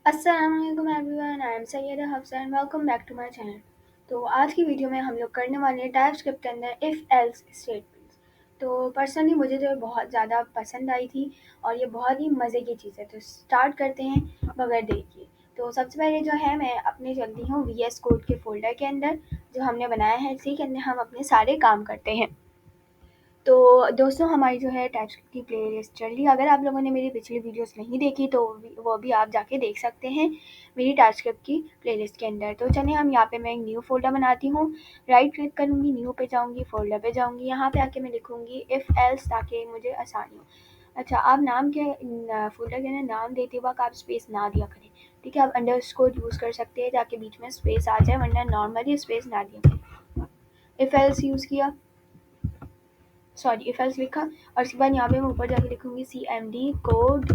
अस्सलामुअलैकुम everyone, I am Syeda Hafsa and welcome back to my channel. तो आज की वीडियो में हम लोग करने वाले हैं टाइपस्क्रिप्ट के अंदर इफ़ एल्स स्टेटमेंट्स। तो पर्सनली मुझे जो है बहुत ज़्यादा पसंद आई थी और ये बहुत ही मज़े की चीज़ है। तो स्टार्ट करते हैं बगैर देर किए। तो सबसे पहले जो है मैं अपने चलती हूँ वी एस कोड के फोल्डर के अंदर जो हमने बनाया है, इसी के अंदर हम अपने सारे काम करते हैं। तो दोस्तों हमारी जो है टाइपस्क्रिप्ट की प्लेलिस्ट चल रही है। अगर आप लोगों ने मेरी पिछली वीडियोस नहीं देखी तो वो भी आप जाके देख सकते हैं मेरी टाइपस्क्रिप्ट की प्लेलिस्ट के अंदर। तो चलिए हम यहाँ पे मैं एक न्यू फ़ोल्डर बनाती हूँ। राइट क्लिक करूँगी, न्यू पे जाऊँगी, फ़ोल्डर पे जाऊँगी, यहाँ पे आके मैं लिखूँगी इफ़ एल्स ताकि मुझे आसानी हो। अच्छा, आप नाम के फ़ोल्डर के अंदर नाम देते वक़्त आप स्पेस ना दिया करें, ठीक है? आप अंडरस्कोर यूज़ कर सकते हैं ताकि बीच में स्पेस आ जाए, वरना नॉर्मली स्पेस ना दिया करें। इफ़ एल्स यूज़ किया, सॉरी इफ एल्स लिखा और उसके बाद यहाँ पे मैं ऊपर जाके लिखूँगी CMD कोड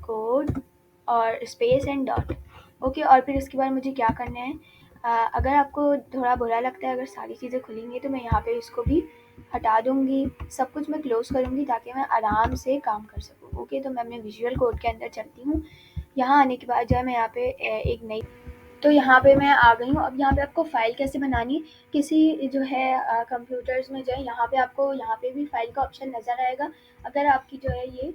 कोड और स्पेस एंड डॉट। ओके, और फिर इसके बाद मुझे क्या करना है, अगर आपको थोड़ा बुरा लगता है अगर सारी चीज़ें खुलेंगी तो मैं यहाँ पे इसको भी हटा दूँगी, सब कुछ मैं क्लोज़ करूँगी ताकि मैं आराम से काम कर सकूँ। ओके, तो मैं अपने विजुअल कोड के अंदर चलती हूँ। यहाँ आने के बाद जो है मैं यहाँ पे एक नई, तो यहाँ पे मैं आ गई हूँ। अब यहाँ पे आपको फ़ाइल कैसे बनानी है, किसी जो है कंप्यूटर्स में जो है यहाँ पे आपको यहाँ पे भी फ़ाइल का ऑप्शन नज़र आएगा। अगर आपकी जो है ये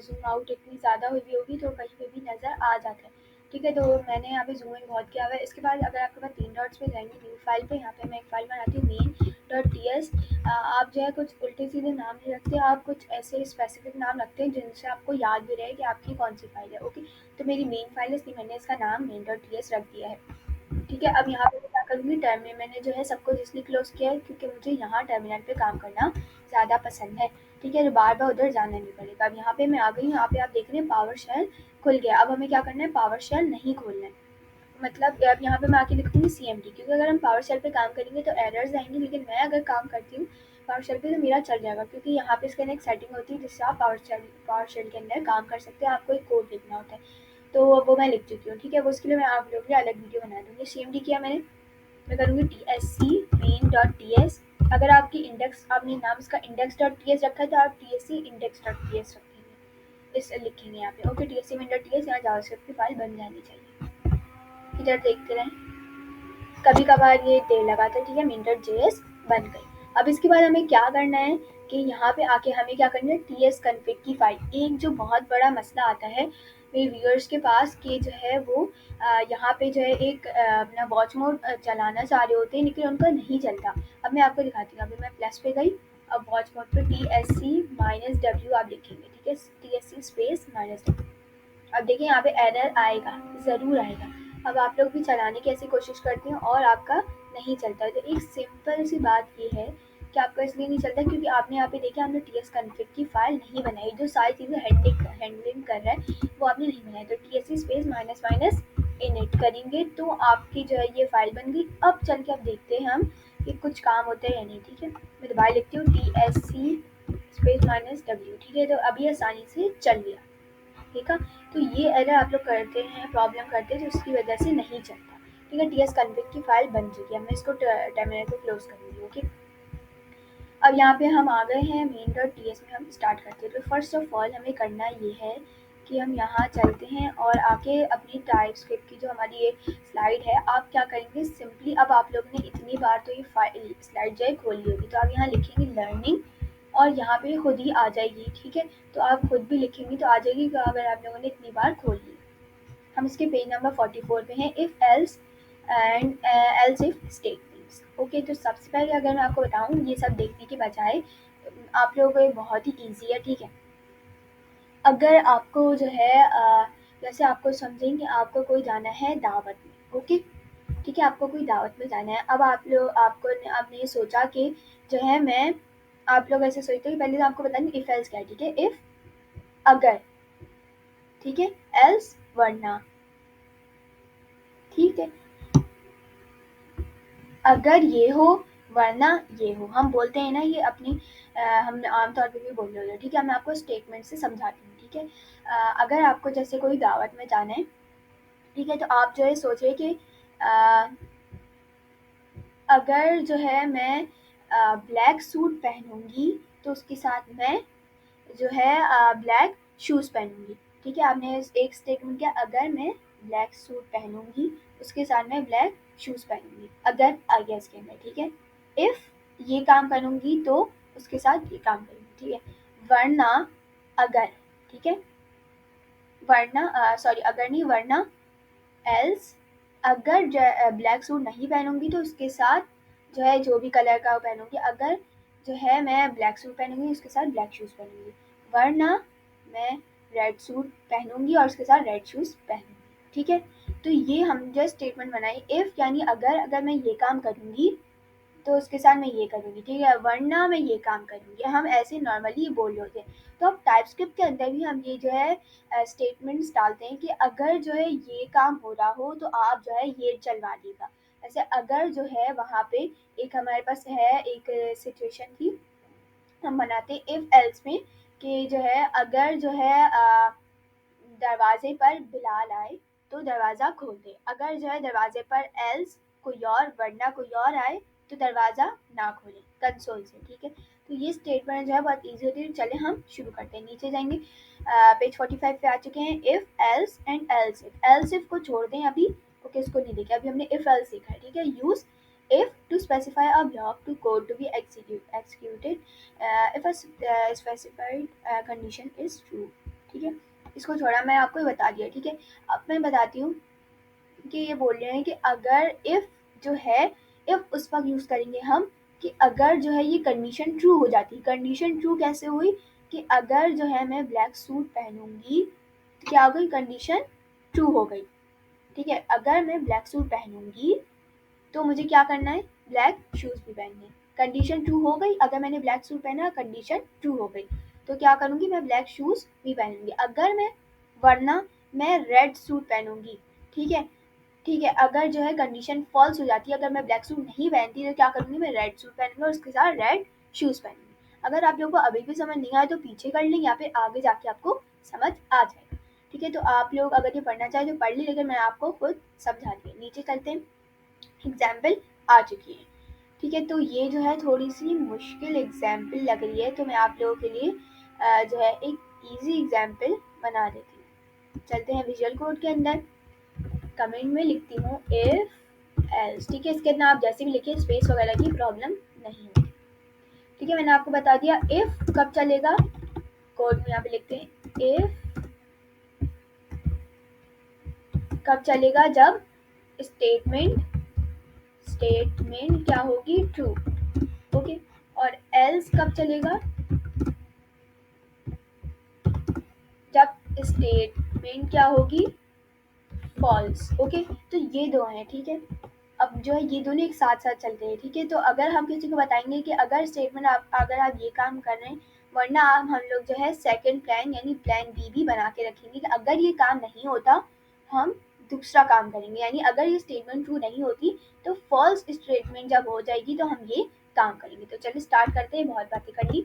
ज़ूम आउट इतनी ज़्यादा हुई होगी तो कहीं पे भी नज़र आ जाता है, ठीक है? तो मैंने यहाँ पे ज़ूम इन बहुत किया हुआ है। इसके बाद अगर आपके पास 3 डॉट्स पे जाएँगे न्यू फ़ाइल पे, यहाँ पे मैं एक फ़ाइल बनाती हूँ main.ts। आप जो है कुछ उल्टे-सीधे नाम नहीं रखते, आप कुछ ऐसे स्पेसिफ़िक नाम रखते हैं जिनसे आपको याद भी रहे कि आपकी कौन-सी फ़ाइल है। ओके, तो मेरी मेन फ़ाइल है इसलिए मैंने इसका नाम main.ts रख दिया है। ठीक है, अब यहाँ पे मैं क्या करूँगी, टर्मिनल मैंने जो है सब कुछ इसलिए क्लोज़ किया है क्योंकि मुझे यहाँ टर्मिनल पे काम करना ज़्यादा पसंद है, ठीक है? तो बार-बार उधर जाना नहीं पड़ेगा। अब यहाँ पे मैं आ गई हूँ, यहाँ पे आप देख रहे हैं पावर शेल खुल गया। अब हमें क्या करना है, पावर शेल नहीं खोलना है। मतलब अब यहाँ पे मैं आके लिखूँगी CMD, क्योंकि अगर हम पावर शेल पे काम करेंगे तो एरर्स आएँगी, लेकिन मैं अगर काम करती हूँ पावर शेल पे तो मेरा चल जाएगा, क्योंकि यहाँ पे इसके अंदर एक सेटिंग होती है जिससे आप पावर शेल के अंदर काम कर सकते हैं। आपको एक कोड लिखना होता है, तो वो मैं लिख चुकी हूँ, ठीक है? वो उसके लिए मैं आप लोगों के लिए अलग वीडियो बना दूँगी। CMD किया मैंने, मैं करूँगी TSC main.ts। अगर आपकी इंडेक्स, आपने नाम इसका index.ts रखा है तो आप TSC index.ts रखेंगे, इस लिखेंगे यहाँ पे। ओके, TSC main.ts, यहाँ जावास्क्रिप्ट की फाइल बन जानी चाहिए। इधर देखते रहें, कभी कभार ये देर लगाता है, ठीक है? main.js बन गई। अब इसके बाद हमें क्या करना है कि यहाँ पे आके हमें क्या करना है, tsconfig की फाइल, एक जो बहुत बड़ा मसला आता है मेरे व्यूअर्स के पास कि जो है वो यहाँ पे जो है एक अपना वॉच मोड चलाना चाह रहे होते हैं लेकिन उनका नहीं चलता। अब मैं आपको दिखाती हूँ। अभी मैं प्लस पे गई, अब वॉच मोड पे TSC-W आप लिखेंगे, ठीक है? TSC space -W। अब देखिए यहाँ पे एरर आएगा, ज़रूर आएगा। अब आप लोग भी चलाने की ऐसी कोशिश करते हैं और आपका नहीं चलता है, तो एक सिंपल सी बात ये है कि आपका इसलिए नहीं चलता क्योंकि आपने यहाँ पे देखिए हमने tsconfig की फाइल नहीं बनाई, जो सारी चीज़ें हैंडलिंग कर रहा है वो आपने नहीं बनाई। तो tsc space minus minus init करेंगे तो आपकी जो है ये फाइल बन गई। अब चल के अब देखते हैं हम कि कुछ काम होता है या नहीं, ठीक है? मैं दोबारा लिखती हूँ TSC स्पेस -W, ठीक है? तो अभी आसानी से चल गया, ठीक है? तो ये एरर आप लोग करते हैं, प्रॉब्लम करते हैं, तो उसकी वजह से नहीं चलता, ठीक है? tsconfig की फाइल बन चुकी है, मैं इसको टर्मिनल पे क्लोज करूँगी। ओके, अब यहाँ पे हम आ गए हैं main.ts में, हम स्टार्ट करते हैं। तो फर्स्ट ऑफ ऑल हमें करना ये है कि हम यहाँ चलते हैं और आके अपनी टाइपस्क्रिप्ट की जो हमारी ये स्लाइड है, आप क्या करेंगे सिंपली, अब आप लोगों ने इतनी बार तो ये फाइल स्लाइड जो है खोल ली होगी, तो आप यहाँ लिखेंगे लर्निंग और यहाँ पे खुद ही आ जाएगी, ठीक है? तो आप खुद भी लिखेंगी तो आ जाएगी अगर आप लोगों ने इतनी बार खोल ली। हम इसके पेज नंबर 44 पे हैं, if else and else if statements. Okay, तो सबसे पहले अगर मैं आपको बताऊँ ये सब देखने के बजाय आप लोगों को ये बहुत ही ईजी है, ठीक है? अगर आपको जो है जैसे आपको समझें कि आपको कोई जाना है दावत में, ओके? ठीक है, आपको कोई दावत में जाना है। अब आप लोग आपने ये सोचा कि जो है मैं, आप लोग ऐसे सोचते हैं कि पहले तो आपको बताएंगे इफ़ एल्स क्या है, ठीक है? इफ़ अगर, ठीक है? एल्स वरना, ठीक है? अगर ये हो वरना ये हो, हम बोलते हैं ना ये अपनी हम आमतौर पे भी बोल रहे होते हैं, ठीक है? मैं आपको स्टेटमेंट से समझाती हूँ, ठीक है? अगर आपको जैसे कोई दावत में जाना है, ठीक है? तो आप जो है सोचिए कि अ, अगर जो है मैं ब्लैक सूट पहनूंगी तो उसके साथ मैं जो है ब्लैक शूज़ पहनूंगी, ठीक है, आपने एक स्टेटमेंट किया, अगर मैं ब्लैक सूट पहनूंगी उसके साथ मैं ब्लैक शूज़ पहनूंगी, अगर आ गया इसके अंदर, ठीक है। इफ़ ये काम करूंगी तो उसके साथ ये काम करूंगी, ठीक है। वरना अगर, ठीक है, वरना सॉरी अगर नहीं, वरना एल्स, अगर ब्लैक सूट नहीं पहनूंगी तो उसके साथ जो है जो भी कलर का पहनूंगी, अगर जो है मैं ब्लैक सूट पहनूंगी उसके साथ ब्लैक शूज़ पहनूंगी, वरना मैं रेड सूट पहनूंगी और उसके साथ रेड शूज़ पहनूंगी, ठीक है। तो ये हम जो स्टेटमेंट बनाई, इफ़ यानी अगर, अगर मैं ये काम करूंगी तो उसके साथ मैं ये करूँगी, ठीक है, वरना मैं ये काम करूँगी, हम ऐसे नॉर्मली बोल रहे होते हैं। तो अब टाइपस्क्रिप्ट के अंदर भी हम ये जो है स्टेटमेंट्स डालते हैं कि अगर जो है ये काम हो रहा हो तो आप जो है ये चलवा दीजिएगा। ऐसे अगर जो है वहाँ पे एक हमारे पास है एक सिचुएशन थी, हम बनाते इफ़ एल्स में कि जो है अगर जो है दरवाजे पर बिलाल आए तो दरवाज़ा खोल दे, अगर जो है दरवाजे पर एल्स कोई और, वरना कोई और आए तो दरवाज़ा ना खोले, कंसोल से, ठीक है। तो ये स्टेटमेंट जो है बहुत ईजी होती है। चले हम शुरू करते हैं, नीचे जाएंगे, पेज 45 पे आ चुके हैं। If else and else if, else if को छोड़ दें अभी, ओके, इसको नहीं देखें अभी, हमने इफ़ एल्स सीखा है, ठीक है। Use if to specify a block to code to be executed if a specified condition is true, ठीक है। इसको छोड़ा, मैं आपको बता दिया, ठीक है। अब मैं बताती हूँ कि ये बोल रहे हैं कि अगर इफ़ जो है, इफ़ उस वक्त यूज़ करेंगे हम कि अगर जो है ये कंडीशन ट्रू हो जाती। कंडीशन ट्रू कैसे हुई कि अगर जो है मैं ब्लैक सूट पहनूंगी तो क्या हो गई, कंडीशन ट्रू हो गई, ठीक है। अगर मैं ब्लैक सूट पहनूंगी तो मुझे क्या करना है, ब्लैक शूज़ भी पहनने। कंडीशन ट्रू हो गई, अगर मैंने ब्लैक सूट पहना कंडीशन ट्रू हो गई, तो क्या करूँगी, मैं ब्लैक शूज़ भी पहनूंगी। अगर मैं, वरना मैं रेड सूट पहनूंगी, ठीक है, ठीक है। अगर जो है कंडीशन फॉल्स हो जाती है, अगर मैं ब्लैक सूट नहीं पहनती तो क्या करूँगी, मैं रेड सूट पहनूंगी और उसके साथ रेड शूज़ पहनूंगी। अगर आप लोगों को अभी भी समझ नहीं आए तो पीछे कर लें या फिर आगे जाके आपको समझ आ जाएगा, ठीक है। तो आप लोग अगर ये पढ़ना चाहें तो पढ़ ली, लेकिन मैं आपको खुद समझा दिया। नीचे चलते हैं, एग्जाम्पल आ चुकी है, ठीक है। तो ये जो है थोड़ी सी मुश्किल एग्जाम्पल लग रही है, तो मैं आप लोगों के लिए जो है एक इजी एग्जाम्पल बना देती हूँ। चलते हैं विजुअल कोड के अंदर, कमेंट में लिखती हूँ इफ एल्स, ठीक है। इसके अंदर आप जैसे भी लिखिए स्पेस वगैरह की प्रॉब्लम नहीं होगी, ठीक है। मैंने आपको बता दिया इफ कब चलेगा, कोड में यहाँ पे लिखते हैं इफ कब चलेगा, जब स्टेटमेंट स्टेटमेंट क्या होगी, ट्रू, ओके। और एल्स कब चलेगा, जब स्टेटमेंट क्या होगी, फॉल्स, ओके। तो ये दो हैं, ठीक है। अब जो है ये दोनों एक साथ साथ चलते हैं, ठीक है। तो अगर हम किसी को बताएंगे कि अगर स्टेटमेंट आप, अगर आप ये काम कर रहे हैं, वरना हम लोग जो है सेकंड प्लान यानी प्लान बी भी बना के रखेंगे कि अगर ये काम नहीं होता हम दूसरा काम करेंगे, यानी अगर ये स्टेटमेंट ट्रू नहीं होती तो फॉल्स स्टेटमेंट जब हो जाएगी तो हम ये काम करेंगे। तो चलिए स्टार्ट करते हैं, बहुत बातें कर ली।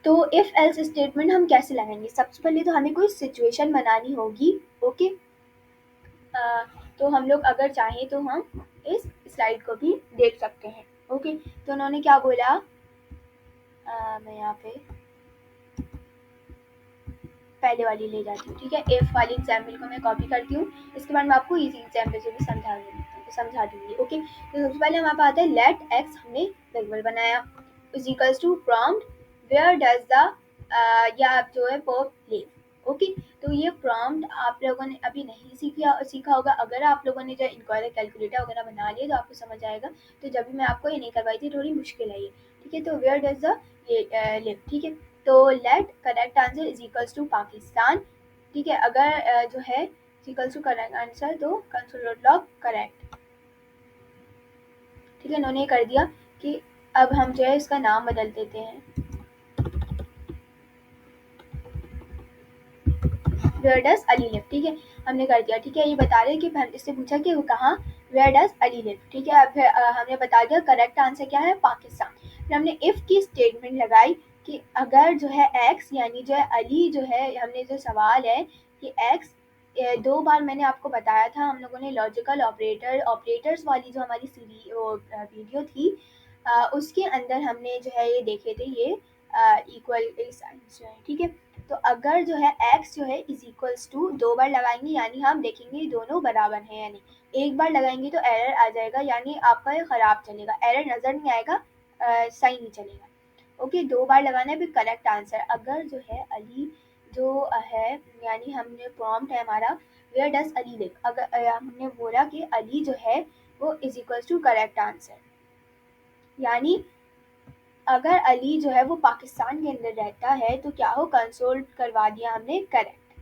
तो इफ एल्स स्टेटमेंट हम कैसे लगाएंगे, सबसे पहले तो हमें कोई सिचुएशन बनानी होगी, ओके। तो हम लोग अगर चाहें तो हम इस स्लाइड को भी देख सकते हैं, ओके। तो उन्होंने क्या बोला, मैं यहाँ पे पहले वाली ले जाती हूँ, ठीक है। इफ वाली एग्जाम्पल को मैं कॉपी करती हूँ, इसके बाद मैं आपको इजी एग्जाम्पल से भी समझा दूंगी, ओके। तो सबसे पहले हमारे पास आता है लेट एक्स, हमने वेरिएबल बनाया, is equals to prompt where does the, या जो है पॉप लिव, ओके। तो ये प्रॉम्प्ट आप लोगों ने अभी नहीं सीखा होगा। अगर आप लोगों ने जो इनक्वायरी कैलकुलेटर वगैरह बना लिया तो आपको समझ आएगा। तो जब भी मैं आपको ये नहीं करवाई थी थोड़ी मुश्किल है ये, ठीक है। तो वेयर डज द लिव, ठीक है। तो let correct answer is equals to Pakistan, ठीक है। अगर जो है इक्वल्स टू करेक्ट आंसर तो कंसोल लॉग करेक्ट, ठीक है। इन्होंने कर दिया कि अब हम जो है इसका नाम बदल देते हैं, वेयर डज अली लिव, ठीक है। हमने कर दिया, ठीक है। ये बता रहे हैं कि हम इससे पूछा कि वो कहाँ, वेयर डज अली लिव, ठीक है। अब हमने बता दिया करेक्ट आंसर क्या है, पाकिस्तान। फिर हमने इफ की स्टेटमेंट लगाई कि अगर जो है एक्स यानी जो है अली जो है, हमने जो सवाल है कि एक्स, दो बार मैंने आपको बताया था, हम लोगों ने लॉजिकल ऑपरेटर्स वाली जो हमारी वीडियो थी उसके अंदर हमने जो है ये देखे थे, ये इक्वल साइंस जो है, ठीक है। तो अगर जो है x जो है इज इक्वल्स टू, 2 बार लगाएंगे यानी हम देखेंगे दोनों बराबर हैं, यानी एक बार लगाएंगे तो एरर आ जाएगा, यानी आपका ये खराब चलेगा, एरर नज़र नहीं आएगा, सही नहीं चलेगा। ओके, 2 बार लगाना है। फिर करेक्ट आंसर, अगर जो है अली जो है, यानी हमने प्रॉम्प्ट है हमारा वेयर डज अली लिव, अगर हमने बोला कि अली जो है वो is equals to correct answer, यानी अगर अली जो है वो पाकिस्तान के अंदर रहता है तो क्या हो, कंसोल करवा दिया हमने करेक्ट।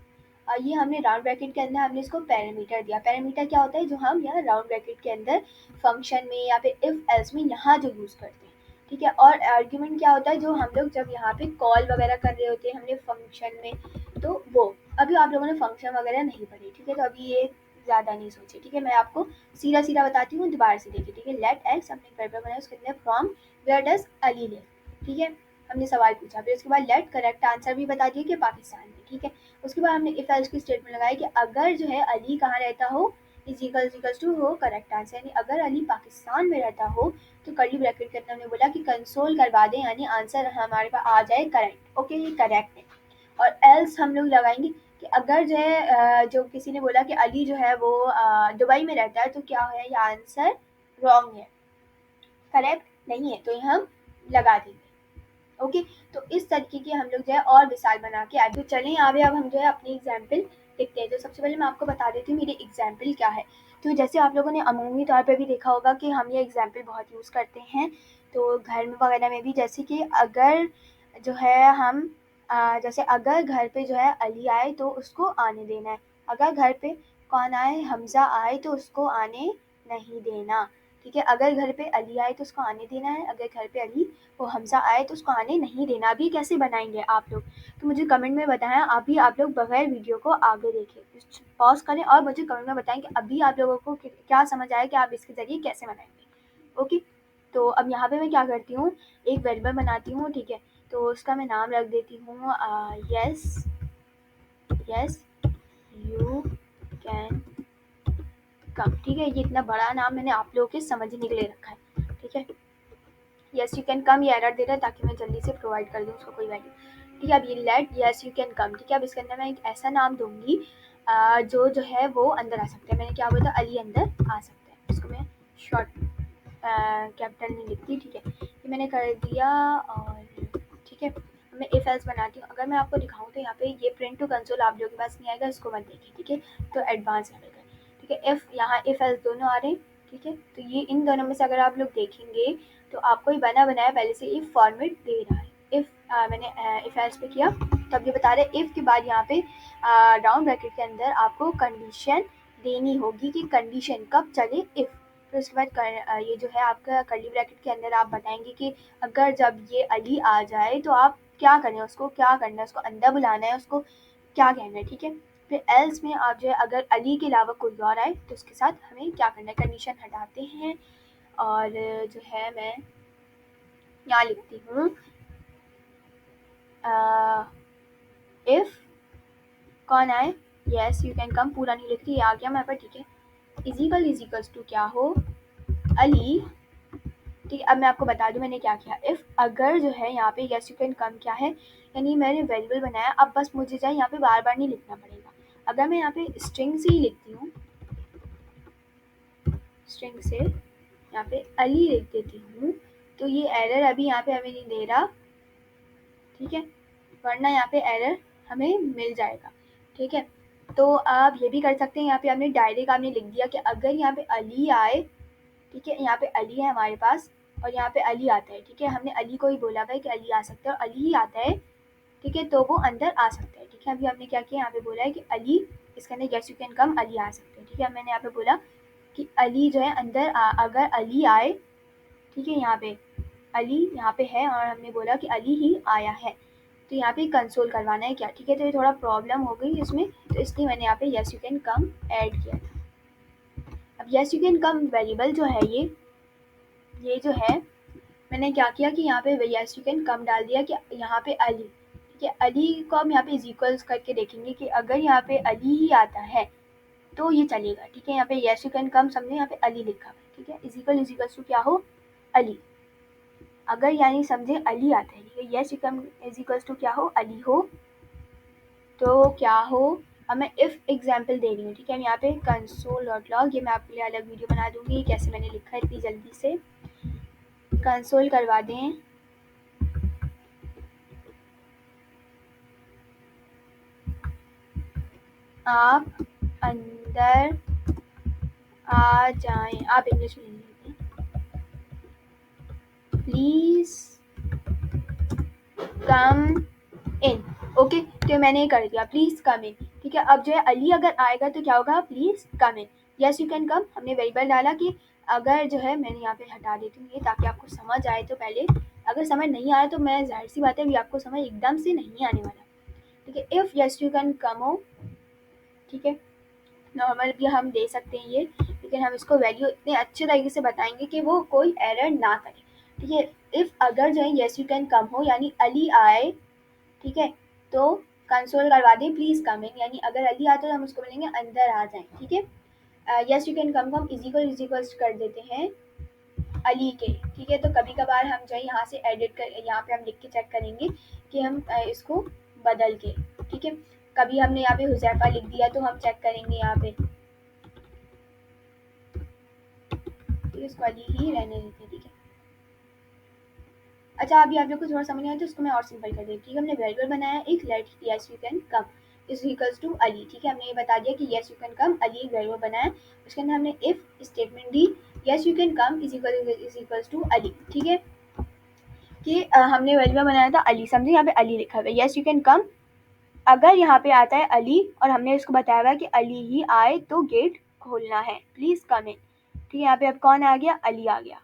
और ये हमने राउंड ब्रैकेट के अंदर हमने इसको पैरामीटर दिया। पैरामीटर क्या होता है, जो हम यहाँ राउंड ब्रैकेट के अंदर फंक्शन में या फिर इफ एल्स में यहाँ जो यूज़ करते हैं, ठीक है। और आर्ग्यूमेंट क्या होता है, जो हम लोग जब यहाँ पे कॉल वगैरह कर रहे होते हैं हमने फंक्शन में, तो वो अभी आप लोगों ने फंक्शन वगैरह नहीं पढ़ी, ठीक है, तो अभी ये ज़्यादा नहीं सोचे, ठीक है। मैं आपको सीधा सीधा बताती हूँ, दोबारा से देखिए, ठीक है। लेट एक्स हमने वेरिएबल बनाया, उसके अंदर from where does Ali live, ठीक है, हमने सवाल पूछा। फिर उसके बाद लेट करेक्ट आंसर भी बता दिया कि पाकिस्तान में, ठीक है। उसके बाद हमने इफ एल्स की स्टेटमेंट लगाई कि अगर जो है अली कहाँ रहता हो, इक्वल्स टू हो करेक्ट आंसर, यानी अगर अली पाकिस्तान में रहता हो तो कर्ली ब्रैकेट के अंदर हमने बोला कि कंसोल करवा दें, यानी आंसर हमारे पास आ जाए करेक्ट। ओके, ये करेक्ट है। और एल्स हम लोग लगाएंगे कि अगर जो है जो किसी ने बोला कि अली जो है वो दुबई में रहता है, तो क्या है, ये आंसर रॉन्ग है, करेक्ट नहीं है, तो ये हम लगा देंगे। ओके, तो इस तरीके की हम लोग जो है और मिसाल बना के आगे चलें। यहाँ पे अब हम जो है अपनी एग्जाम्पल लिखते हैं। तो सबसे पहले मैं आपको बता देती हूँ मेरी एग्जाम्पल क्या है। तो जैसे आप लोगों ने अमूमी तौर पे भी देखा होगा कि हम ये एग्जाम्पल बहुत यूज़ करते हैं, तो घर में वगैरह में भी, जैसे कि अगर जो है हम जैसे अगर घर पे जो है अली आए तो उसको आने देना है, अगर घर पे कौन आए, हमज़ा आए तो उसको आने नहीं देना, ठीक है। अगर घर पे अली आए तो उसको आने देना है, अगर घर पे अली वो हमज़ा आए तो उसको आने नहीं देना। अभी कैसे बनाएंगे आप लोग, तो मुझे कमेंट में बताएं। अभी आप लोग बगैर वीडियो को आगे देखें, पॉज करें और मुझे कमेंट में बताएं कि अभी आप लोगों को क्या समझ आया कि आप इसके ज़रिए कैसे बनाएंगे। ओके, तो अब यहाँ पे मैं क्या करती हूँ, एक वेरिएबल बनाती हूँ, ठीक है। तो उसका मैं नाम रख देती हूँ यस यू कैन कम, ठीक है। ये इतना बड़ा नाम मैंने आप लोगों के समझने के लिए रखा है, ठीक है। यस यू कैन कम, ये एरर दे रहा है ताकि मैं जल्दी से प्रोवाइड कर दूँ उसको कोई वैल्यू, ठीक है। अब ये let yes you can come, ठीक है। अब इसके अंदर मैं एक ऐसा नाम दूंगी जो है वो अंदर आ सकता है। मैंने क्या बोला, अली अंदर आ सकता है, इसको मैं शॉर्ट कैपिटल नहीं लिखती, ठीक है। ये मैंने कर दिया, और ठीक है मैं इफ एल्स बनाती हूँ। अगर मैं आपको दिखाऊँ तो यहाँ पे ये प्रिंट टू कंसोल आप लोगों के पास नहीं आएगा, इसको मत देखिए, ठीक है। तो एडवांस लेवल का, ठीक है। इफ यहाँ इफ एल्स दोनों आ रहे हैं, ठीक है। तो ये इन दोनों में से अगर आप लोग देखेंगे तो आपको ये बना बनाया पहले से इफ फॉर्मेट दे रहा है। इफ मैंने इफ एल्स पे किया तो अब ये बता रहे इफ के बाद यहाँ पे राउंड ब्रैकेट के अंदर आपको कंडीशन देनी होगी कि कंडीशन कब चले, इफ। फिर उसके बाद ये जो है आपका कर्ली ब्रैकेट के अंदर आप बताएंगे कि अगर जब ये अली आ जाए तो आप क्या करें, उसको क्या करना है, उसको अंदर बुलाना है, उसको क्या कहना है, ठीक है। फिर एल्स में आप जो है अगर अली के अलावा कोई और आए तो उसके साथ हमें क्या करना है, कंडीशन हटाते हैं। और जो है मैं यहाँ लिखती हूँ इफ कौन आए, यस यू कैन कम, पूरा नहीं लिखती, आ गया मेरे पर, ठीक है। इजिकल्स टू क्या हो, अली, ठीक है। अब मैं आपको बता दूं मैंने क्या किया। इफ अगर जो है यहाँ पे यस यू कैन कम क्या है, यानी मैंने वेरिएबल बनाया, अब बस मुझे जाए यहाँ पे बार बार नहीं लिखना पड़ेगा। अगर मैं यहाँ पे स्ट्रिंग से ही लिखती हूँ, स्ट्रिंग से यहाँ पे अली लिख देती हूँ, तो ये एरर अभी यहाँ पे हमें नहीं दे रहा, ठीक है, वरना यहाँ पे एरर हमें मिल जाएगा, ठीक है। तो आप ये भी कर सकते हैं, यहाँ पे आपने डायरेक्ट आपने लिख दिया कि अगर यहाँ पे अली आए, ठीक है, यहाँ पे अली है हमारे पास और यहाँ पे अली आता है, ठीक है। हमने अली को ही बोला हुआ है कि अली आ सकता है और अली ही आता है, ठीक है, तो वो अंदर आ सकता है, ठीक है। अभी हमने क्या किया, यहाँ पे बोला है कि अली, इसके अंदर yes you can come, Ali आ सकते हैं, ठीक है। मैंने यहाँ पे बोला कि अली जो है अंदर अगर अली आए, ठीक है, यहाँ पे अली यहाँ पे है और हमने बोला कि अली ही आया है, तो यहाँ पे कंसोल करवाना है क्या, ठीक है। तो ये थोड़ा प्रॉब्लम हो गई इसमें, तो इसलिए मैंने यहाँ पे yes you can come add किया था। अब yes you can come variable जो है ये जो है मैंने क्या किया कि यहाँ पे यस यू कैन कम डाल दिया कि यहाँ पे अली, ठीक है। अली को हम यहाँ पे इज इक्वल्स करके देखेंगे कि अगर यहाँ पे अली ही आता है तो ये चलेगा, ठीक है। यहाँ पे यस यू कैन कम समझे, यहाँ पे अली लिखा है, ठीक है। इज इक्वल्स टू क्या हो, अली, अगर यानी समझे अली आता है, ठीक है। Yes you can is equals to क्या हो, अली हो, तो क्या हो। अब मैं इफ़ एग्जाम्पल दे रही हूँ, ठीक है। यहाँ पे कंसोल डॉट लॉग, ये मैं आपके लिए अलग वीडियो बना दूंगी कैसे मैंने लिखा है इतनी जल्दी से। कंसोल करवा दें, आप अंदर आ जाएं, आप इंग्लिश में लिखते हैं, प्लीज़ कम इन। ओके, तो मैंने ये कर दिया, प्लीज़ कम इन, ठीक है। अब जो है अली अगर आएगा तो क्या होगा, please come in, yes you can कम। हमने वेरिएबल डाला कि अगर जो है, मैंने यहाँ पे हटा देती हूँ ये ताकि आपको समझ आए। तो पहले अगर समझ नहीं आया तो मैं जाहिर सी बात है अभी आपको समझ एकदम से नहीं आने वाला, ठीक है। इफ़ यस यू कैन कम हो, ठीक है, नॉर्मल भी हम दे सकते हैं ये, लेकिन हम इसको वैल्यू इतने अच्छे तरीके से बताएंगे कि वो कोई एरर ना करे, ठीक है। इफ़ अगर जो है यस यू कैन कम हो यानी अली आए, ठीक है, तो कंसोल करवा दें प्लीज़ कम इन, यानी अगर अली आता है तो हम उसको बोलेंगे अंदर आ जाएं, ठीक है। यस यू कैन कम को हम इज इक्वल्स कर देते हैं अली के, ठीक है। तो कभी कभार हम जो है यहाँ से एडिट कर, यहाँ पे हम लिख के चेक करेंगे कि हम इसको बदल के, ठीक है। कभी हमने यहाँ पे हुजैफा लिख दिया तो हम चेक करेंगे यहाँ पे, इसको अली ही रहने देते हैं, ठीक है। अच्छा, अभी आप लोग को थोड़ा समझ नहीं आया तो इसको मैं और सिंपल कर देती हूँ। हमने वेरिएबल बनाया एक, let yes you can come is equals to Ali, ठीक है। हमने ये बता दिया कि yes you can come, Ali एक वेरिएबल बनाया, उसके अंदर हमने इफ स्टेटमेंट दी, yes you can come is equals to Ali, ठीक है। कि हमने वेरिएबल बनाया था अली, समझे, यहाँ पे अली लिखा हुआ है, यस यू कैन कम। अगर यहाँ पे आता है अली और हमने इसको बताया हुआ कि अली ही आए तो गेट खोलना है, प्लीज़ कम इन, ठीक है। यहाँ पे अब कौन आ गया, अली आ गया,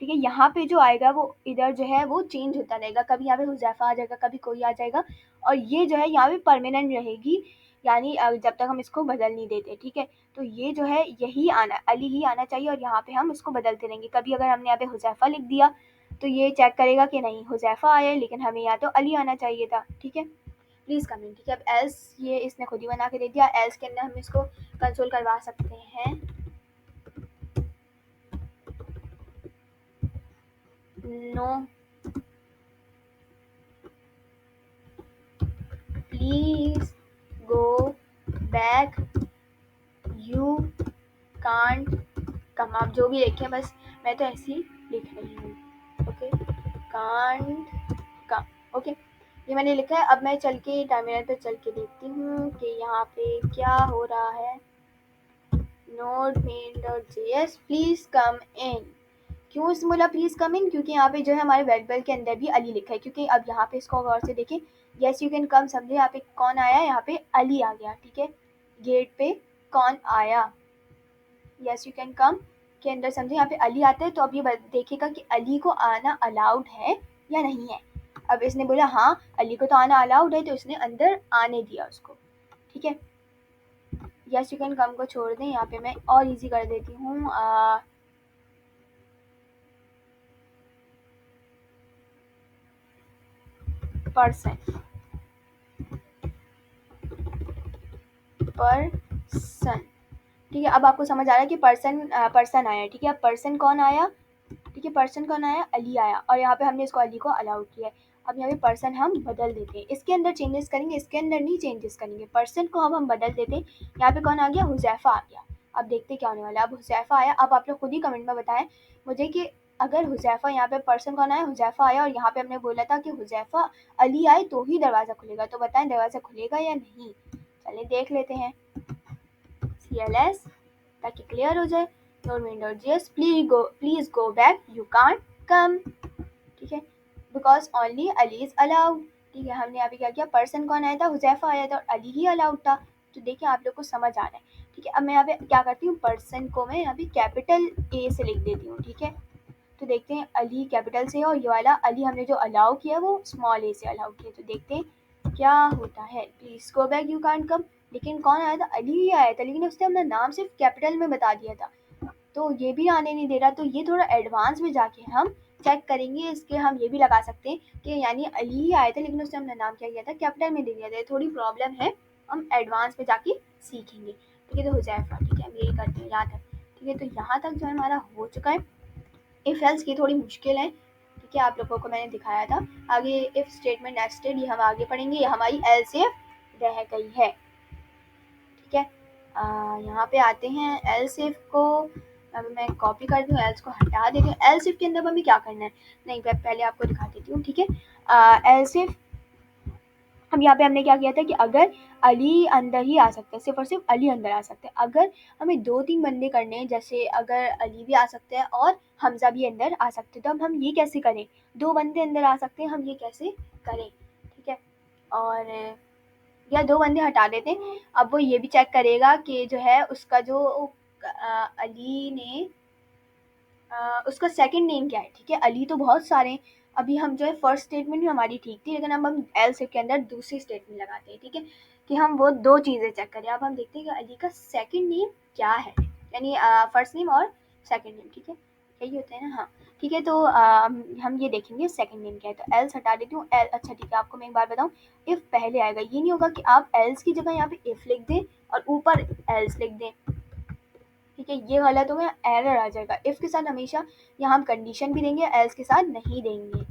ठीक है। यहाँ पे जो आएगा वो इधर जो है वो चेंज होता रहेगा, कभी यहाँ पे हुजैफा आ जाएगा, कभी कोई आ जाएगा, और ये जो है यहाँ पे परमानेंट रहेगी, यानी जब तक हम इसको बदल नहीं देते, ठीक है। तो ये जो है यही आना, अली ही आना चाहिए, और यहाँ पे हम इसको बदलते रहेंगे। कभी अगर हमने यहाँ पे हुजैफा लिख दिया तो ये चेक करेगा कि नहीं हुजैफा आया, लेकिन हमें यहाँ तो अली आना चाहिए था, ठीक है। प्लीज़ कमेंट, ठीक है। अब एल्स ये इसने खुद ही बना के दे दिया, एल्स के अंदर हम इसको कंसोल करवा सकते हैं, no please go back, you can't come. आप जो भी लिखें, बस मैं तो ऐसे ही लिख रही हूँ, ओके, कांट कम, ओके। ये मैंने लिखा है। अब मैं चल के टर्मिनल पे चल के देखती हूँ कि यहाँ पे क्या हो रहा है। Node main dot JS please come in, क्यों इसने बोला प्लीज़ कम इन, क्योंकि यहाँ पे जो है हमारे वेरिएबल के अंदर भी अली लिखा है, क्योंकि अब यहाँ पे इसको गौर से देखें, यस यू कैन कम, समझे, यहाँ पे कौन आया, यहाँ पे अली आ गया, ठीक है। गेट पे कौन आया, यस यू कैन कम के अंदर, समझे, यहाँ पे अली आता है, तो अब ये देखेगा कि अली को आना अलाउड है या नहीं है। अब इसने बोला हाँ अली को तो आना अलाउड है, तो इसने अंदर आने दिया उसको, ठीक है। यस यू कैन कम को छोड़ दें, यहाँ पे मैं और इजी कर देती हूँ, पर्सन, पर्सन, ठीक है। अब आपको समझ आ रहा है कि पर्सन आया, ठीक है। अब पर्सन कौन आया, ठीक है, पर्सन कौन आया, अली आया, और यहाँ पे हमने इसको अली को अलाउड किया है। अब यहाँ पे पर्सन हम बदल देते हैं, इसके अंदर चेंजेस करेंगे, इसके अंदर नहीं चेंजेस करेंगे, पर्सन को अब हम बदल देते हैं। यहाँ पे कौन आ गया, हुजैफा आ गया। अब देखते क्या होने वाला है। अब हुजैफा आया, अब आप लोग खुद ही कमेंट में बताएं मुझे कि अगर हुजैफा, यहाँ पे पर्सन कौन आया, हुजैफा आया, और यहाँ पे हमने बोला था कि हुजैफा अली आए तो ही दरवाज़ा खुलेगा, तो बताएं दरवाज़ा खुलेगा या नहीं। चलिए देख लेते हैं, CLS, ताकि क्लियर हो जाए। node.js please go back, you can't कम, ठीक है, because only Ali is allowed, ठीक है। हमने यहाँ पे क्या किया, पर्सन कौन आया था, हुजैफा आया था, और अली ही अलाउड था। तो देखिए आप लोग को समझ आ रहा है, ठीक है। अब मैं यहाँ पे क्या करती हूँ, पर्सन को मैं यहाँ पे कैपिटल A से लिख देती हूँ, ठीक है। तो देखते हैं अली कैपिटल से, और ये वाला अली हमने जो अलाउ किया वो स्मॉल a से अलाउ किया, तो देखते हैं क्या होता है। Please go back, you can't कम, लेकिन कौन आया था, अली ही आया था, लेकिन उसने अपना नाम सिर्फ कैपिटल में बता दिया था, तो ये भी आने नहीं दे रहा। तो ये थोड़ा एडवांस में जाके हम चेक करेंगे, इसके हम ये भी लगा सकते हैं कि यानी अली ही आया था लेकिन उसने अपना नाम क्या किया था, कैपिटल में दे दिया था। थोड़ी प्रॉब्लम है, हम एडवांस में जाके सीखेंगे, ठीक है। तो हुजैफा, ठीक है, हम यही करते हैं यहाँ तक, ठीक है। तो यहाँ तक जो है हमारा हो चुका है। इफ एल्स की थोड़ी मुश्किल है, ठीक ठीक है, आप लोगों को मैंने दिखाया था। आगे इफ स्टेटमेंट नेस्टेड, ये हम आगे पढ़ेंगे। ये हमारी एल्स इफ रह गई है, ठीक है। यहाँ पे आते हैं एल्स इफ को। अब मैं कॉपी कर दूँ, एल्स को हटा देती हूँ। एल्स इफ के अंदर हमें क्या करना है, नहीं मैं पहले आपको दिखा देती हूँ, ठीक है। एल्स इफ हम यहाँ पे हमने क्या किया था कि अगर अली अंदर ही आ सकते हैं, सिर्फ और सिर्फ अली अंदर आ सकते हैं। अगर हमें 2-3 बंदे करने हैं, जैसे अगर अली भी आ सकते हैं और हमज़ा भी अंदर आ सकते हैं, तो अब हम ये कैसे करें, 2 बंदे अंदर आ सकते हैं, हम ये कैसे करें, ठीक है। और या 2 बंदे हटा देते हैं। अब वो ये भी चेक करेगा कि जो है उसका जो अली ने उसका सेकंड नेम क्या है, ठीक है। अली तो बहुत सारे हैं। अभी हम जो है फर्स्ट स्टेटमेंट भी हमारी ठीक थी, लेकिन अब हम एल्स इफ के अंदर दूसरी स्टेटमेंट लगाते हैं, ठीक है, कि हम वो 2 चीज़ें चेक करें। अब हम देखते हैं कि अली का सेकंड नेम क्या है, यानी फर्स्ट नेम और सेकंड नेम, ठीक है, यही होता है ना, हाँ, ठीक है। तो हम ये देखेंगे सेकंड नेम क्या है। तो एल्स हटा देती हूँ। एल, अच्छा ठीक है, आपको मैं एक बात बताऊँ, इफ़ पहले आएगा। ये नहीं होगा कि आप एल्स की जगह यहाँ पे इफ़ लिख दें और ऊपर एल्स लिख दें, ठीक है, ये गलत हो गया, एरर आ जाएगा। इफ़ के साथ हमेशा यहाँ हम कंडीशन भी देंगे, एल्स के साथ नहीं देंगे,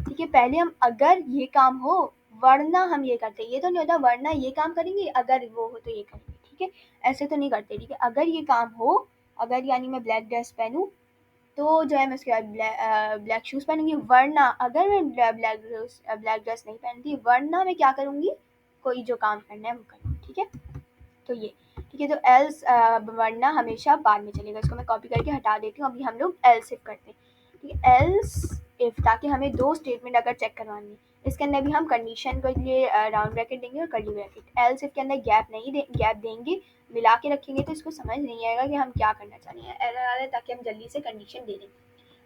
ठीक है। पहले हम अगर ये काम हो वरना हम ये करते, ये तो नहीं होता वरना ये काम करेंगे, अगर वो हो तो ये करेंगे, ठीक है, ऐसे तो नहीं करते, ठीक है। अगर ये काम हो, अगर यानी मैं ब्लैक ड्रेस पहनूँ तो जो है मैं उसके बाद ब्लैक शूज़ पहनूंगी, वरना अगर मैं ब्लैक ड्रेस नहीं पहनती, वरना मैं क्या करूँगी, कोई जो काम करना है वो करूँगी, ठीक है। तो ये ठीक है। तो एल्स वरना हमेशा बाद में चलेगा। इसको मैं कॉपी करके हटा देती हूँ। अभी हम लोग एल्स इफ करते हैं, ठीक है, एल्स इफ, ताकि हमें 2 स्टेटमेंट अगर चेक करवानी है, इसके अंदर भी हम कंडीशन के लिए राउंड ब्रैकेट देंगे और कर्ली ब्रैकेट। एल्स इफ के अंदर गैप देंगे, मिला के रखेंगे तो इसको समझ नहीं आएगा कि हम क्या करना चाह रहे हैं, एरर आ रहा है, ताकि हम जल्दी से कंडीशन दे दें।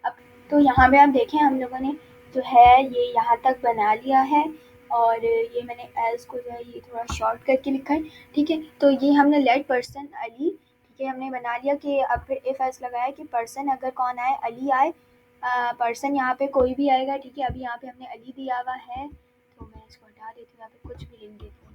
अब तो यहाँ पे आप देखें हम लोगों ने जो है ये यहाँ तक बना लिया है, और ये मैंने एल्स को जो है ये थोड़ा शॉर्ट करके लिखा है, ठीक है। तो ये हमने लेट पर्सन अली, ठीक है, हमने बना लिया कि अब फिर इफ एल्स लगाया कि पर्सन अगर कौन आए, अली आए, पर्सन यहाँ पे कोई भी आएगा, ठीक है। अभी यहाँ पे हमने अली दिया हुआ है, तो मैं इसको हटा देती हूँ, यहाँ पे कुछ भी लिख देती हूँ,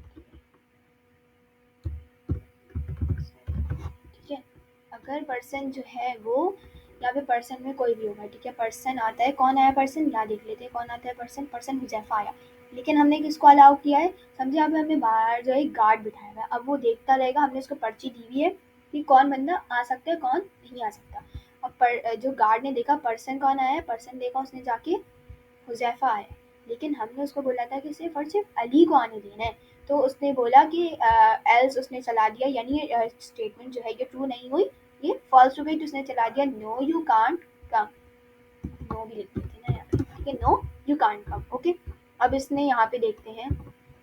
ठीक है। अगर पर्सन जो है वो यहाँ पे पर्सन में कोई भी होगा, ठीक है, पर्सन आता है, कौन आया पर्सन, यहाँ देख लेते हैं कौन आता है पर्सन, पर्सन हुजैफा आया, लेकिन हमने किसको अलाउ किया है, समझे, यहाँ पे हमने बाहर जो है गार्ड बिठाया हुआ है। अब वो देखता रहेगा, हमने उसको पर्ची दी हुई है कि कौन बंदा आ सकता है कौन नहीं आ सकता। अब जो गार्ड ने देखा पर्सन कौन आया है, पर्सन देखा उसने जाके हुजैफा आया, लेकिन हमने उसको बोला था कि सिर्फ और सिर्फ अली को आने देना है, तो उसने बोला कि एल्स उसने चला दिया, यानी स्टेटमेंट जो है ये ट्रू नहीं हुई, ये फॉल्स हो गई, तो उसने चला दिया no you can't come, no भी लिख देते ना यहाँ पे, ठीक है, no you can't come, okay. अब इसने यहाँ पे देखते हैं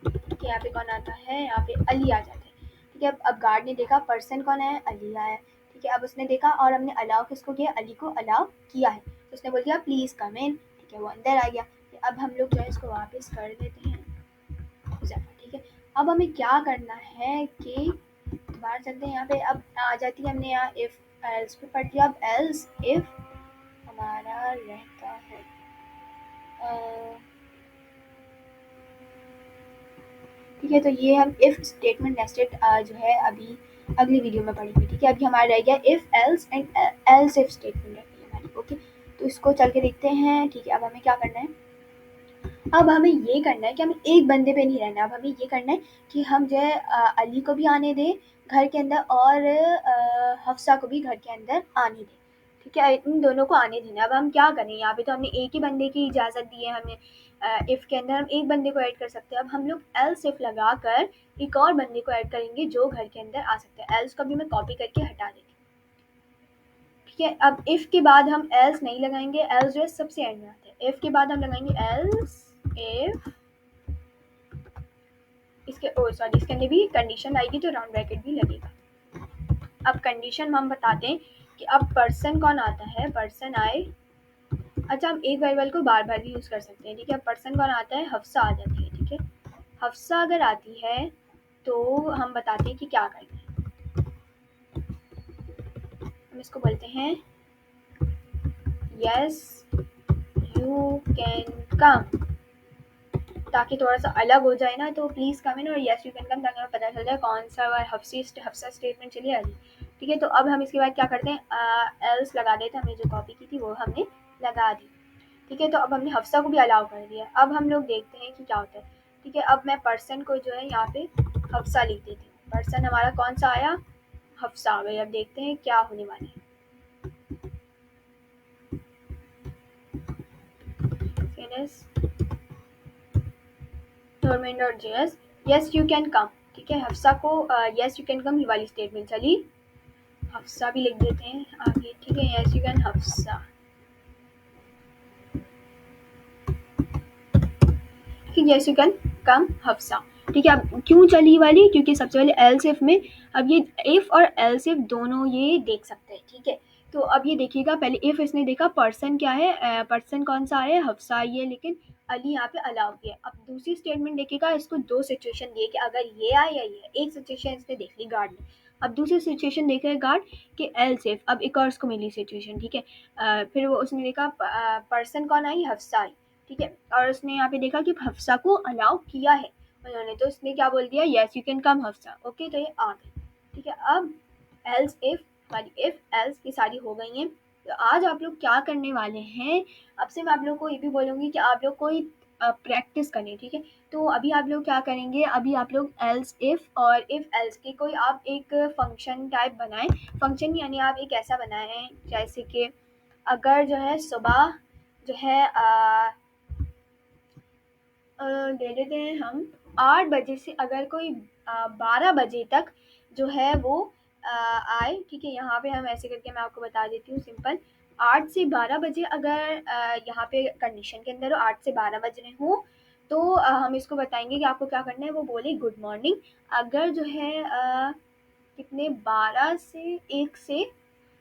कि यहाँ पे कौन आता है, यहाँ पे अली आ जाता है, ठीक है। अब गार्ड ने देखा पर्सन कौन है, अली आया, ठीक है। अब उसने देखा और हमने अलाउ किसको किया, अली को अलाउ किया है, तो उसने बोल दिया प्लीज़ कम इन, ठीक है, वो अंदर आ गया। अब हम लोग जो है इसको वापस कर देते हैं, ठीक है। अब हमें क्या करना है कि बाहर चलते हैं, यहाँ पे अब आ जाती है, हमने यहाँ इफ एल्स पे पढ़ लिया। अब एल्स इफ हमारा रहता है ठीक है। तो ये हम इफ स्टेटमेंट नेस्टेड जो है अभी अगली वीडियो में पढ़ेंगे, ठीक है। अभी हमारा रह गया if else and else if statement रह गई हमारी, ओके। तो इसको चल के देखते हैं, ठीक है। अब हमें क्या करना है, अब हमें ये करना है कि हमें एक बंदे पे नहीं रहना, अब हमें ये करना है कि हम जो है अली को भी आने दें घर के अंदर और हफ्सा को भी घर के अंदर आने दें, ठीक है, इन दोनों को आने देना। अब हम क्या करें, यहाँ पे तो हमने एक ही बंदे की इजाज़त दी है, हमें इफ़ के अंदर हम एक बंदे को ऐड कर सकते हैं। अब हम लोग एल्स इफ लगा कर एक और बंदे को ऐड करेंगे जो घर के अंदर आ सकते हैं। एल्स को भी मैं कॉपी करके हटा देती हूँ, ठीक है। अब इफ़ के बाद हम एल्स नहीं लगाएंगे, एल्स जो है सबसे एंड में आते हैं। इफ़ के बाद हम लगाएंगे एल्स इफ, इसके सॉरी इसके अंदर भी कंडीशन आएगी तो राउंड ब्रैकेट भी लगेगा। अब कंडीशन हम बताते हैं कि अब पर्सन कौन आता है, पर्सन आए, अच्छा हम एक वेरिएबल को बार बार भी यूज़ कर सकते हैं, ठीक है। अब पर्सन कौन आता है, हफ्सा आ जाती है, ठीक है। हफ्सा अगर आती है तो हम बताते हैं कि क्या करना है, हम इसको बोलते हैं यस यू कैन कम, ताकि थोड़ा सा अलग हो जाए ना, तो प्लीज़ कम इन और यस यू कैन कम, ताकि हमें पता चल जाए कौन सा हफ्सा स्टेटमेंट चली आ रही, ठीक है। तो अब हम इसके बाद क्या करते हैं, एल्स लगा देते हैं, हमने जो कॉपी की थी वो हमने लगा दी, ठीक है, तो अब हमने हफ्सा को भी अलाउ कर दिया। अब हम लोग देखते हैं कि क्या होता है। ठीक है, अब मैं पर्सन को जो है यहाँ पे हफ्सा लिख देती हूँ। पर्सन हमारा कौन सा आया, हफ्सा आ गई। अब देखते हैं क्या होने वाला है। JS yes you can come. ठीक है, हफ्सा को यस यू कैन कम ये वाली स्टेटमेंट चली। हफ्सा भी लिख देते हैं आगे। ठीक है, yes you can Hafsa. Yes you can कम हफ्सा। ठीक है, अब क्यों चली ये वाली, क्योंकि सबसे पहले एल्स इफ में अब ये इफ और एल्स इफ दोनों ये देख सकते हैं। ठीक है, तो अब ये देखिएगा, पहले इफ इसने देखा पर्सन क्या है, पर्सन कौन सा है, हफ्सा ये, लेकिन अली यहाँ पे अलाउ किया। अब दूसरी स्टेटमेंट देखिएगा, इसको दो सिचुएशन दिए कि अगर ये आए या ये। एक सिचुएशन इसने देख ली गार्ड ने, अब दूसरी सिचुएशन देख रहे हैं गार्ड कि एल्स इफ। अब एक और उसको मिली सिचुएशन। ठीक है, फिर वो उसने देखा पर्सन कौन आई, हफ्सा आई। ठीक है, और उसने यहाँ पे देखा कि हफ्सा को अलाउ किया है उन्होंने, तो उसने क्या बोल दिया, yes you can come Hafsa. Okay, तो ये आ गई। ठीक है, अब एल्स इफ वाली, इफ एल्स ये सारी हो गई हैं। तो आज आप लोग क्या करने वाले हैं, अब से मैं आप लोग को ये भी बोलूँगी कि आप लोग कोई प्रैक्टिस करें। ठीक है, तो अभी आप लोग क्या करेंगे, अभी आप लोग एल्स इफ और इफ एल्स के कोई आप एक फंक्शन टाइप बनाएं। फंक्शन यानी आप एक ऐसा बनाएं जैसे कि अगर जो है सुबह जो है दे देते हैं हम 8 बजे से, अगर कोई 12 बजे तक जो है वो आए। ठीक है, यहाँ पे हम ऐसे करके मैं आपको बता देती हूँ सिंपल। 8 से 12 बजे अगर यहाँ पे कंडीशन के अंदर 8 से 12 बज रहे हों, तो हम इसको बताएंगे कि आपको क्या करना है। वो बोले गुड मॉर्निंग। अगर जो है कितने 12 से 1 से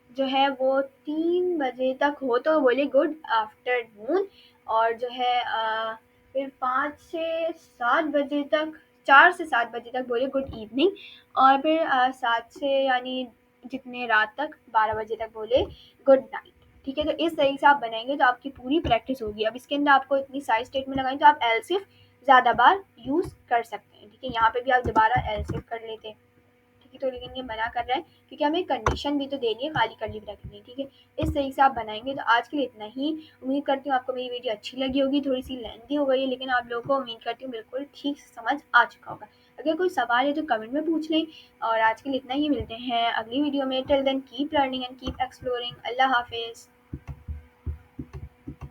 जो है वो 3 बजे तक हो तो बोले गुड आफ्टरनून। और जो है फिर 5 से 7 बजे तक, 4 से 7 बजे तक बोले गुड इवनिंग। और फिर 7 से यानी जितने रात तक 12 बजे तक बोले गुड नाइट। ठीक है, तो इस तरीके से आप बनाएंगे तो आपकी पूरी प्रैक्टिस होगी। अब इसके अंदर आपको इतनी सारी स्टेटमेंट लगाएं तो आप एल्सिफ ज़्यादा बार यूज़ कर सकते हैं। ठीक है, यहाँ पे भी आप दोबारा एल्सिफ कर लेते हैं। ठीक है, तो लेकिन ये मना कर रहा है क्योंकि हमें कंडीशन भी तो देनी है, खाली कर्ली भी रखनी है। ठीक है, इस तरीके से आप बनाएंगे। तो आज के लिए इतना ही। उम्मीद करती हूँ आपको मेरी वीडियो अच्छी लगी होगी। थोड़ी सी लेंथी हो गई है, लेकिन आप लोगों को उम्मीद करती हूँ बिल्कुल ठीक से समझ आ चुका होगा। अगर कोई सवाल है तो कमेंट में पूछ लें। और आज के लिए इतना ही, मिलते हैं अगली वीडियो में। Till then keep learning and keep exploring. अल्लाह हाफिज़।